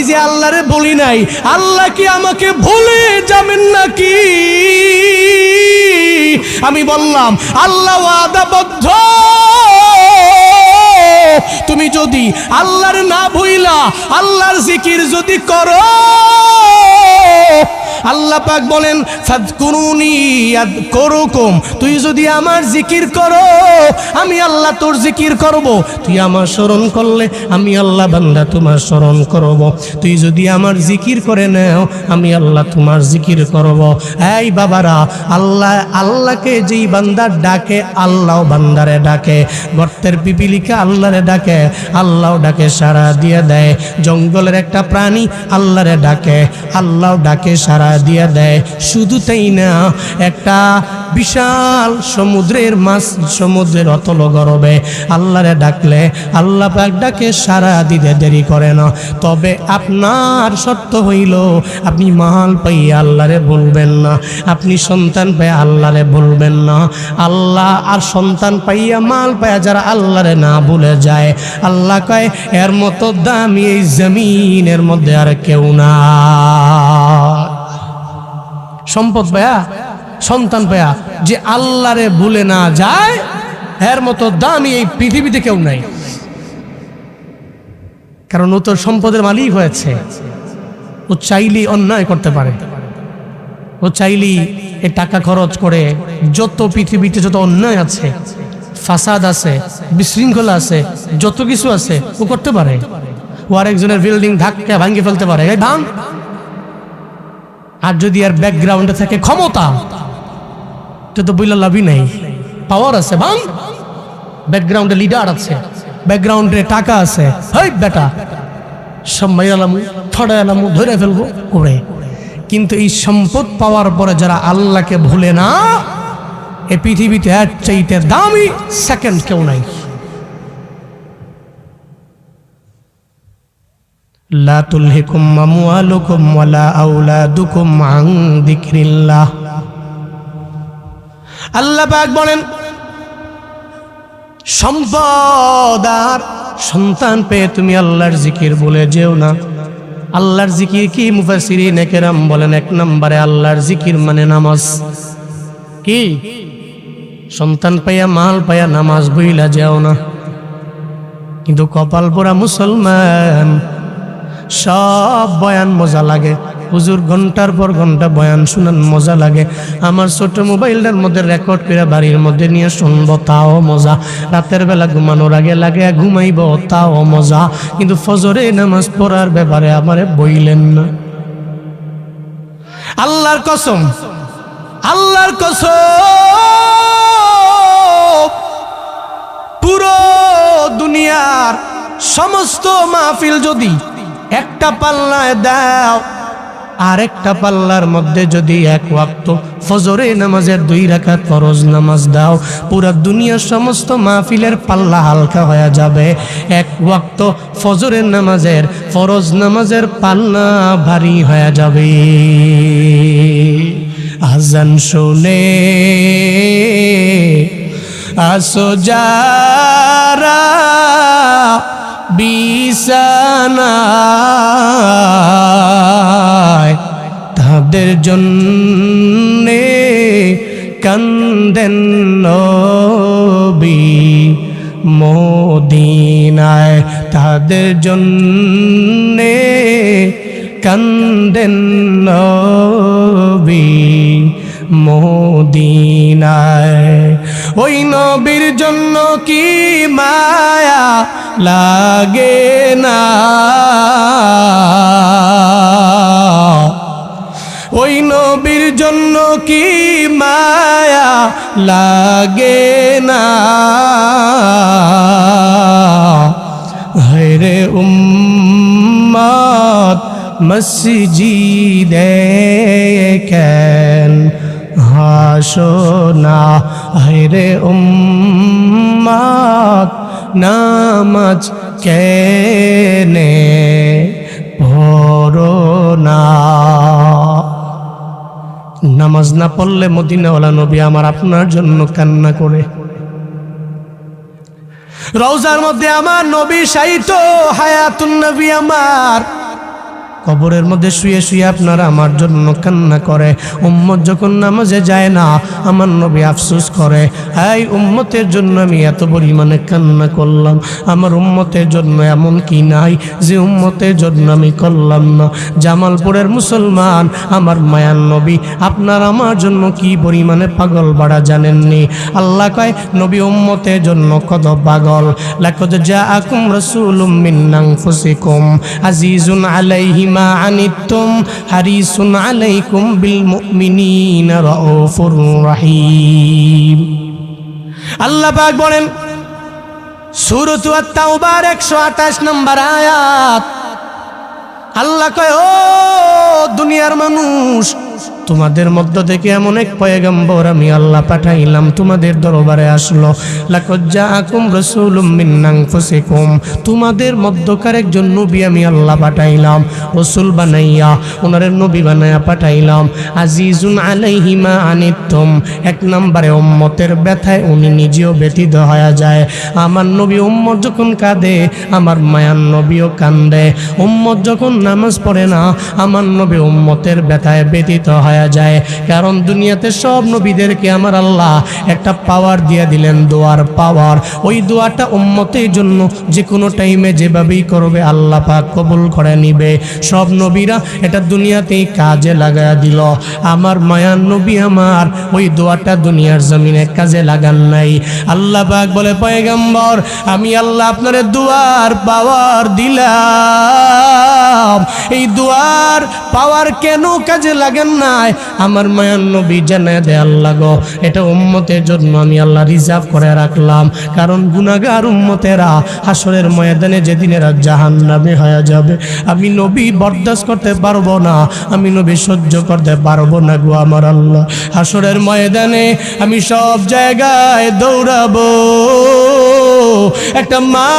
যে আল্লাহরে বলি নাই, আল্লাহ কি আমাকে ভুলে যাবেন নাকি? আমি বললাম আল্লাহ ওয়াদাবদ্ধ, তুমি যদি আল্লাহর না ভুইলা আল্লাহর জিকির যদি করো, আল্লাহ পাক বলেন ফাযকুরুনি আযকুরুকুম, তুই যদি আমার জিকির করো আমি আল্লাহ তোর জিকির করব। তুই আমার স্মরণ করলে আমি আল্লাহ বান্দা তোমার স্মরণ করব। তুই যদি আমার জিকির করে নাও আমি আল্লাহ তোমার জিকির করব। এই বাবারা, আল্লাহকে যেই বান্দা ডাকে আল্লাহ বান্দারে ডাকে। গর্তের পিপিলিকা আল্লাহরে ডাকে, আল্লাহ ডাকে সাড়া দিয়ে দেয়। জঙ্গলের একটা প্রাণী আল্লাহরে ডাকে, আল্লাহ ডাকে সাড়া দিয়ে দেয়। শুধু তাই না, একটা বিশাল সমুদ্রের মাছ, সমুদ্রের অতল গর্বে আল্লাহরে ডাকলে আল্লাহ পাক ডাকে সাড়া দিতে দেরি করে না। তবে আপনার শর্ত হইল আপনি মাল পাইয়া আল্লাহরে বলবেন না, আপনি সন্তান পাইয়া আল্লাহরে বলবেন না। আল্লাহ আর সন্তান পাইয়া মাল পাইয়া যারা আল্লাহরে না ভুলে যায়, আল্লাহ কয় এর মতো দামি এই জমিনের মধ্যে আর কেউ না। সম্পদ পায়া, সন্তান পায়া যে আল্লাহরে ভুলে না যায়, এর মতো দামি এই পৃথিবীতে কেউ নাই। কারণ ও তো সম্পদের মালিক হয়েছে। ও চাইলেই অন্যায় করতে পারে, ও চাইলেই এ টাকা খরচ করে যত পৃথিবীতে যত অন্যায় আছে, ফাসাদ আছে, বিশৃঙ্খলা আছে, যত কিছু আছে ও করতে পারে। ও আরেকজনের বিল্ডিং ধাক্কা ভাঙিয়ে ফেলতে পারে, এই ভাঙ। আর যদি আর ব্যাকগ্রাউন্ডে থাকে ক্ষমতা, এটা তো বইলা লাভই নাই। পাওয়ার আছে, ভাঙ। ব্যাকগ্রাউন্ডে লিডার আছে, ব্যাকগ্রাউন্ডে টাকা আছে, হেই বেটা সব মাইরালামু থড়াইলামু ধরে ফেলবো করে। কিন্তু এই সম্পদ পাওয়ার পরে যারা আল্লাহকে ভুলে না, এই পৃথিবীতে এর চাইতে দামি সেকেন্ড কেউ নাই। লা তুলহিকুম আমওয়ালুকুম ওয়ালা আওলাদুকুম আন যিকরিল্লাহ। আল্লাহ পাক বলেন সম্পদ আর সন্তান পেয়ে তুমি আল্লাহর জিকির বলে যেও না। আল্লাহর জিকির কি? মুফাসসিরিন কেরাম বলেন এক নম্বরে আল্লাহর জিকির মানে নামাজ। কি? সন্তান পাইয়া মাল পাইয়া নামাজ বইলা যেও না। কিন্তু কপাল পোড়া মুসলমান, সব বয়ান মজা লাগে, হুজুর ঘন্টার পর ঘন্টা বয়ান শুনান মজা লাগে। আমার ছোট মোবাইলটার মধ্যে রেকর্ড করে বাড়ির মধ্যে নিয়ে শুনবো, তাও মজা। রাতের বেলা ঘুমানোর আগে লাগে ঘুমাইব, তাও মজা। কিন্তু ফজরে নামাজ পড়ার ব্যাপারে আমারে বইলেন না। আল্লাহর কসম, আল্লাহর কসম, পুরো দুনিয়ার সমস্ত মাহফিল যদি একটা পাল্লায় দাও, আর একটা পাল্লার মধ্যে যদি এক ওয়াক্ত ফজরে নামাজের 2 রাকাত ফরজ নামাজ দাও, পুরো দুনিয়ার সমস্ত মাহফিলের পাল্লা হালকা হয়ে যাবে। এক ওয়াক্ত ফজরের নামাজের, ফরজ নামাজের পাল্লা ভারী হয়ে যাবে। আজান শুনে আসো যারা বিছানায়, তাদের জন্যে কান্দেন নবী মদিনায়, তাদের জন্যে কান্দেন নবী মদিনায়। ওই নবীর জন্য কি মায়া লাগে না, ওই নবীর জন্য কি মায়া লাগে না। হায়রে উম্মত মসজিদে কেন হাসনা, হায়রে উম্মত নামাজ কেনে পড়ো না। নামাজ না পড়লে মদিনাওয়ালা নবী আমার আপনার জন্য কান্না করে। রওজার মধ্যে আমার নবী শায়িত, হায়াতুন নবী আমার কবরের মধ্যে শুয়ে শুয়ে আপনারা আমার জন্য কান্না করে। উম্মত যখন নামাজে যায় না, আমার নবী আফসোস করে, এই উম্মতের জন্য আমি এত পরিমাণে কান্না করলাম, আমার উম্মতের জন্য এমন কি নাই যে উম্মতের জন্য আমি করলাম না। জামালপুরের মুসলমান, আমার মায়ার নবী আপনার আমার জন্য কি পরিমাণে পাগল বাড়া জানেননি? আল্লাহ কয় নবী উম্মতের জন্য কত পাগল। লাকাদ জাআকুম রাসূলুম মিন আনফুসিকুম আজিজুন আলাইহি মা আনিতুম হারিসুন আলাইকুম বিল মুমিনিনা রাউফুর রহিম। আল্লাহ পাক বলেন সূরাত আত-তাওবার 128 নম্বর আয়াত, আল্লাহ কয় ও দুনিয়ার মানুষ, তোমাদের মধ্য থেকে এমন এক পয়গম্বর আমি আল্লাহ পাঠাইলাম, তোমাদের দরবারে আসলো। লাকাদ জাআকুম রাসূলুম মিন আনফুসিকুম, তোমাদের মধ্যকার একজন নবী আমি আল্লাহ পাঠাইলাম, রাসূল বানাইয়া ওনারে নবী বানাইয়া পাঠাইলাম। আজিজুন আলাইহি মা আনিতুম, এক নম্বরে উম্মতের ব্যথায় উনি নিজেও ব্যথিত হয়ে যায়। আমার নবী উম্মত যখন কাঁদে, আমার মায়ার নবীও কান্দে। উম্মত যখন নামাজ পড়ে না, আমার নবী উম্মতের ব্যথায় ব্যথিত হয় যায়। কারণ দুনিয়াতে সব নবীদেরকে আমার আল্লাহ একটা পাওয়ার দিয়ে দিলেন, দোয়ার পাওয়ার। ওই দোয়াটা উম্মতের জন্য যে কোনো টাইমে যেভাবেই করবে আল্লাহ পাক কবুল করে নিবে। সব নবীরা এটা দুনিয়াতেই কাজে লাগায়া দিল। আমার মায়ার নবী আমার ওই দোয়াটা দুনিয়ার জমিনে কাজে লাগান নাই। আল্লাহ পাক বলে পয়গম্বর আমি আল্লাহ আপনার দোয়ার পাওয়ার দিলাম, এই দোয়ার পাওয়ার কেন কাজে লাগান না? আমার মায়ার নবী জানায় দে আল্লাহ গো, এটা উম্মতের জন্য আমি আল্লাহ রিজার্ভ করে রাখলাম। কারণ গুনাহগার উম্মতেরা হাসরের ময়দানে যেদিন এরা জাহান্নামে হয়ে যাবে, আমি নবী বরদাস্ত করতে পারবো না, আমি নবী সহ্য করতে পারবো না গো আমার আল্লাহ। হাসরের ময়দানে আমি সব জায়গায় দৌড়াবো। একটা মা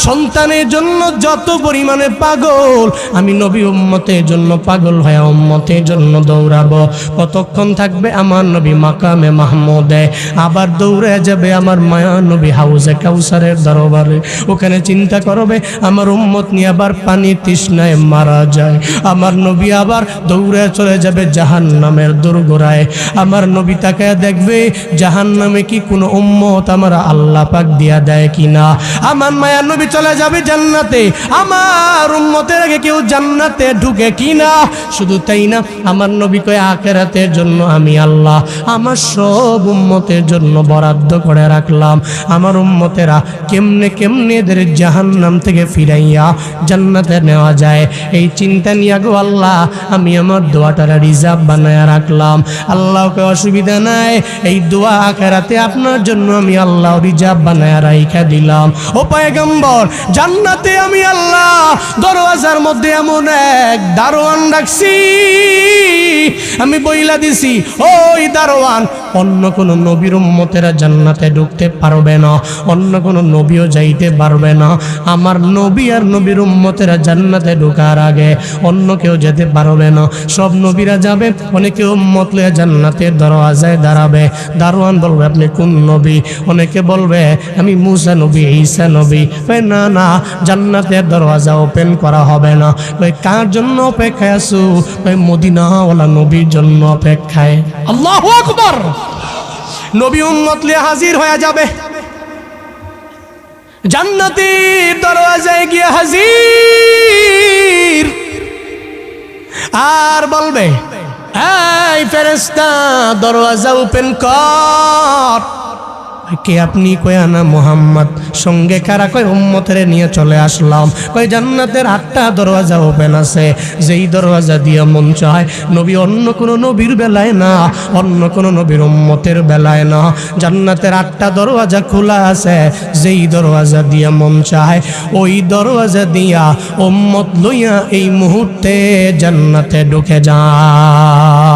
সন্তানের জন্য যত পরিমাণে পাগল, আমি নবী উম্মতের জন্য পাগল হয়ে উম্মতের জন্য দৌড়াবো। কতক্ষণ থাকবে আমার নবী মাকামে মাহমুদে, আবার দৌড়ে যাবে আমার মায়া নবী হাউজে কাউসারের দরবারে। ওখানে চিন্তা করবে আমার উম্মত নিয়ে আবার পানি তৃষ্ণায় মারা যায়। আমার নবী আবার দৌড়ে চলে যাবে জাহান্নামের দোরগোড়ায়। আমার নবী তাকায় দেখবে জাহান্নামে কি কোনো উম্মত আমার আল্লাহ পাক দিয়া দেয় কিনা। আমার মায়া নবী চলে যাবে জান্নাতে, আমার উম্মতের আগে কেউ জান্নাতে ঢুকে কিনা। শুধু তাই না, আমার নবী কয় আখিরাতের জন্য আমি আল্লাহ আমার সব উম্মতের জন্য বরাদ্দ করে রাখলাম। আমার উম্মতেরা কেমনে কেমনে এদের জাহান্নাম থেকে ফিরাইয়া জান্নাতে নেওয়া যায়, এই চিন্তা নিয়ে গো আল্লাহ আমি আমার দোয়াটা রিজার্ভ বানায়া রাখলাম। আল্লাহকে অসুবিধা নাই, এই দোয়া আখিরাতে আপনার জন্য আমি আল্লাহ রিজার্ভ বানায়া রাইখা দিলাম। ও পয়গম্বর, জান্নাতে আমি আল্লাহ দরওয়াজার মধ্যে এমন এক দারোয়ান রাখছি, আমি বইলা দিছি ওই দারোয়ান অন্য কোন নবীর উম্মতেরা জান্নাতে ঢুকতে পারবে না, অন্য কোন নবীও যাইতে পারবে না। আমার নবী আর নবীর উম্মতেরা জান্নাতে ঢোকার আগে অন্য কেউ যেতে পারবে না। সব নবীরা যাবে, অনেকে উম্মত লয়ে জান্নাতের দরওয়াজায় দাঁড়াবে। দারোয়ান বলবে আপনি কোন নবী? অনেকে বলবে আমি মুসা নবী, ঈসা নবী। না না, জান্নাতের দরওয়াজা ওপেন করা হবে না। কার জন্য অপেক্ষায় আছো? মদিনাওয়ালা নবীর জন্য অপেক্ষায়। আল্লাহু আকবার। নবী উম্মত লিয়ে হাজির হয়ে যাবে, জান্নাতের দরওয়াজায় গিয়ে হাজির, আর বলবে এই ফেরেশতা দরওয়াজা ওপেন কর। কে আপনি? কয় আনা মুহাম্মদ। সঙ্গে কারা? কয় উম্মতেরে নিয়ে চলে আসলাম। কয় জান্নাতের 8টা দরওয়াজা ওপেন আছে, যেই দরওয়াজা দিয়ে মন চায়, নবী অন্য কোনো নবীর বেলায় না, অন্য কোনো নবীর উম্মতের বেলায় না, জান্নাতের 8টা দরওয়াজা খোলা আছে, যেই দরওয়াজা দিয়ে মন চায় ওই দরওয়াজা দিয়া উম্মত লইয়া এই মুহূর্তে জান্নাতে ঢুকে যায়।